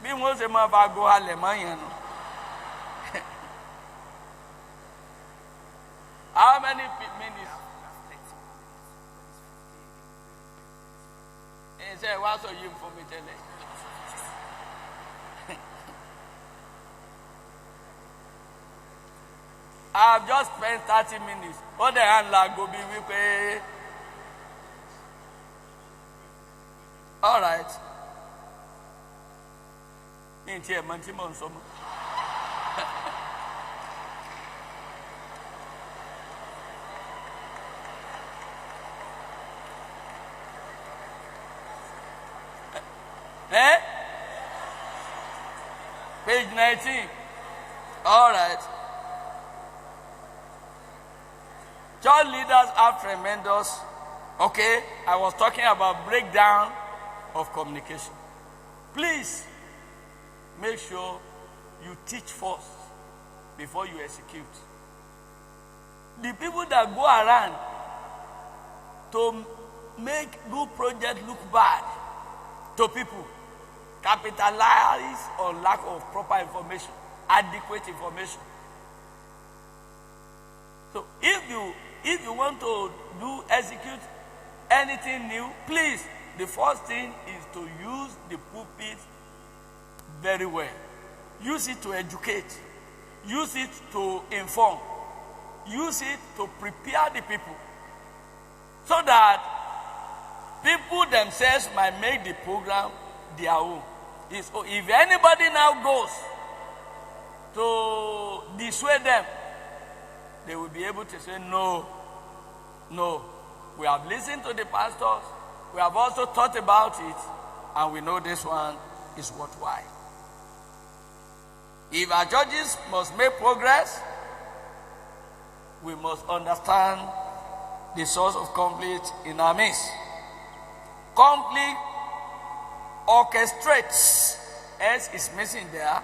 Bí wọ́n ṣe máa bá go halẹ̀ mọ́ yẹn nù. How many minutes? He said, what's your you for me tẹ́lẹ̀? I've just spent 30 minutes. Ó dẹ̀ hàn láago bí wípé. All right. Ní ti ẹ̀ mọ́ tí mò ń sọ mọ́. Page 19. All right. Church leaders have tremendous. Okay, I was talking about breakdown of communication. Please make sure you teach first before you execute. The people that go around to make good project look bad to people capitalize on lack of proper information, adequate information. So if you want to execute anything new, please, the first thing is to use the pulpit very well. Use it to educate. Use it to inform. Use it to prepare the people so that people themselves might make the program their own. So if anybody now goes to dissuade them, they will be able to say, no, we have listened to the pastors, we have also thought about it, and we know this one is worthwhile. If our churches must make progress, we must understand the source of conflict in our midst. Conflict orchestrates, S is missing there,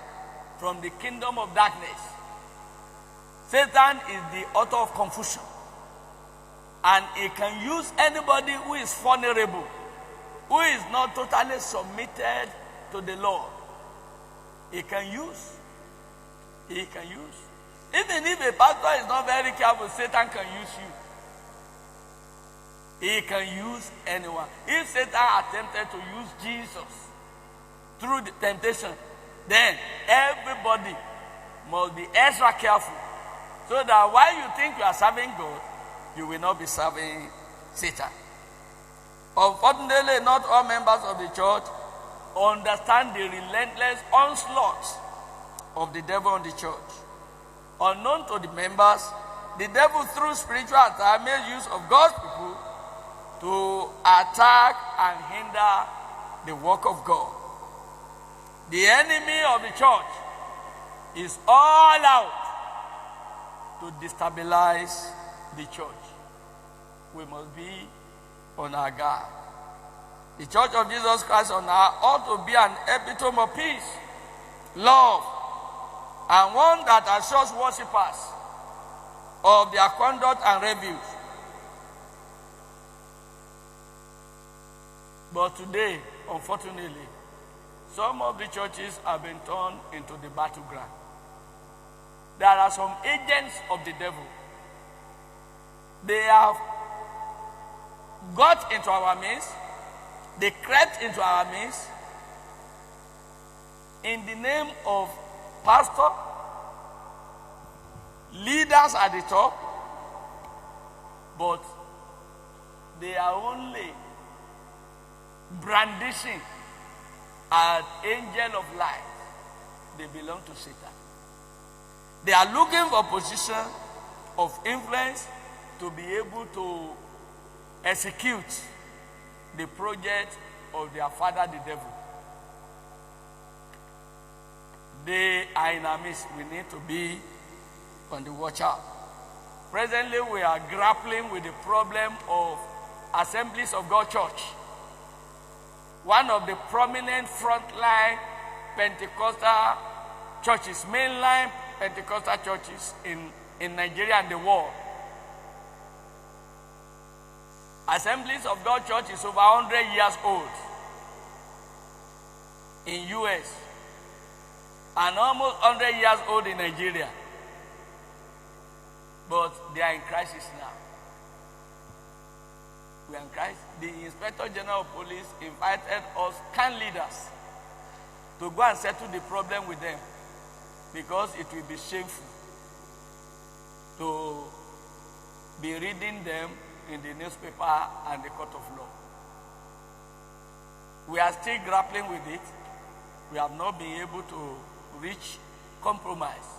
from the kingdom of darkness. Satan is the author of confusion, and he can use anybody who is vulnerable, who is not totally submitted to the Lord. He can use. Even if a pastor is not very careful, Satan can use you. He can use anyone. If Satan attempted to use Jesus through the temptation, then everybody must be extra careful, so that while you think you are serving God, you will not be serving Satan. Unfortunately, not all members of the church understand the relentless onslaught of the devil on the church. Unknown to the members, the devil through spiritual attack makes use of God's people to attack and hinder the work of God. The enemy of the church is all out to destabilize the church. We must be on our guard. The Church of Jesus Christ on earth ought to be an epitome of peace, love, and one that assures worshippers of their conduct and reviews. But today, unfortunately, some of the churches have been turned into the battleground. There are some agents of the devil. They have got into our midst. They crept into our midst in the name of pastor, leaders at the top, but they are only brandishing an angel of light. They belong to Satan. They are looking for position of influence to be able to execute the project of their father, the devil. They are in our midst. We need to be on the watch out. Presently, we are grappling with the problem of Assemblies of God Church, one of the prominent frontline Pentecostal churches, mainline Pentecostal churches in Nigeria and the world. Assemblies of God Church is over 100 years old in US. and almost 100 years old in Nigeria. But they are in crisis now. We are in crisis. The Inspector General of Police invited us, can leaders, to go and settle the problem with them, because it will be shameful to be reading them in the newspaper and the court of law. We are still grappling with it. We have not been able to reach compromise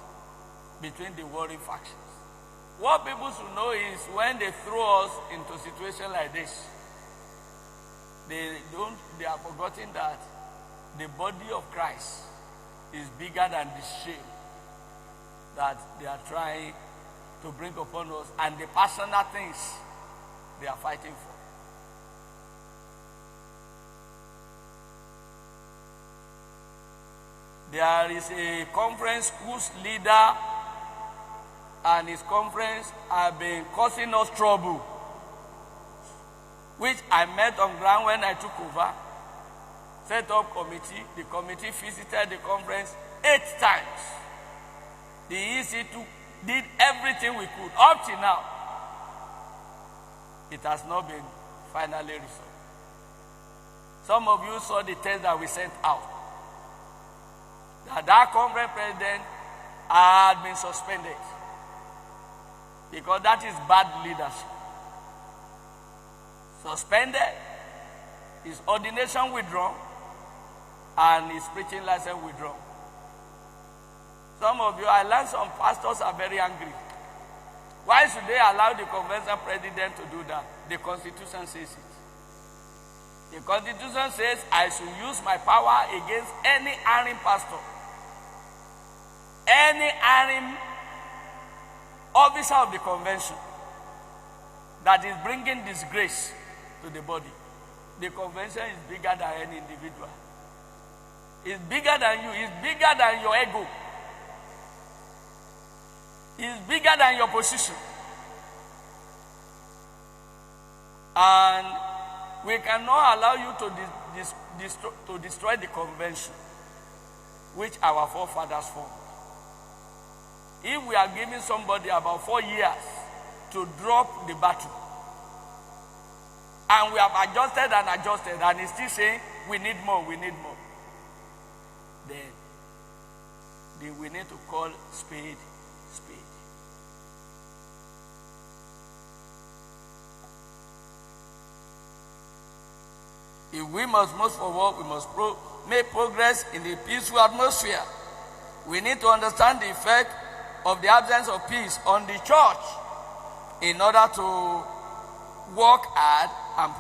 between the warring factions. What people should know is when they throw us into a situation like this, they have forgotten that the body of Christ is bigger than the shame that they are trying to bring upon us and the personal things they are fighting for. There is a conference whose leader and his conference have been causing us trouble, which I met on ground when I took over, set up committee. The committee visited the conference 8 times. The EC2 did everything we could. Up till now, it has not been finally resolved. Some of you saw the text that we sent out, that conference president had been suspended because that is bad leadership. Suspended, his ordination withdrawn, and his preaching license withdrawn. Some of you, I learned some pastors are very angry. Why should they allow the convention president to do that? The Constitution says it. The Constitution says I should use my power against any erring pastor, any erring officer of the convention that is bringing disgrace to the body. The convention is bigger than any individual. It's bigger than you. It's bigger than your ego. It's bigger than your position. And we cannot allow you to destroy the convention which our forefathers formed. If we are giving somebody about 4 years to drop the battle, and we have adjusted and he's still saying we need more, then we need to call spade. If we must move forward, we must make progress in the peaceful atmosphere. We need to understand the effect of the absence of peace on the church in order to work hard and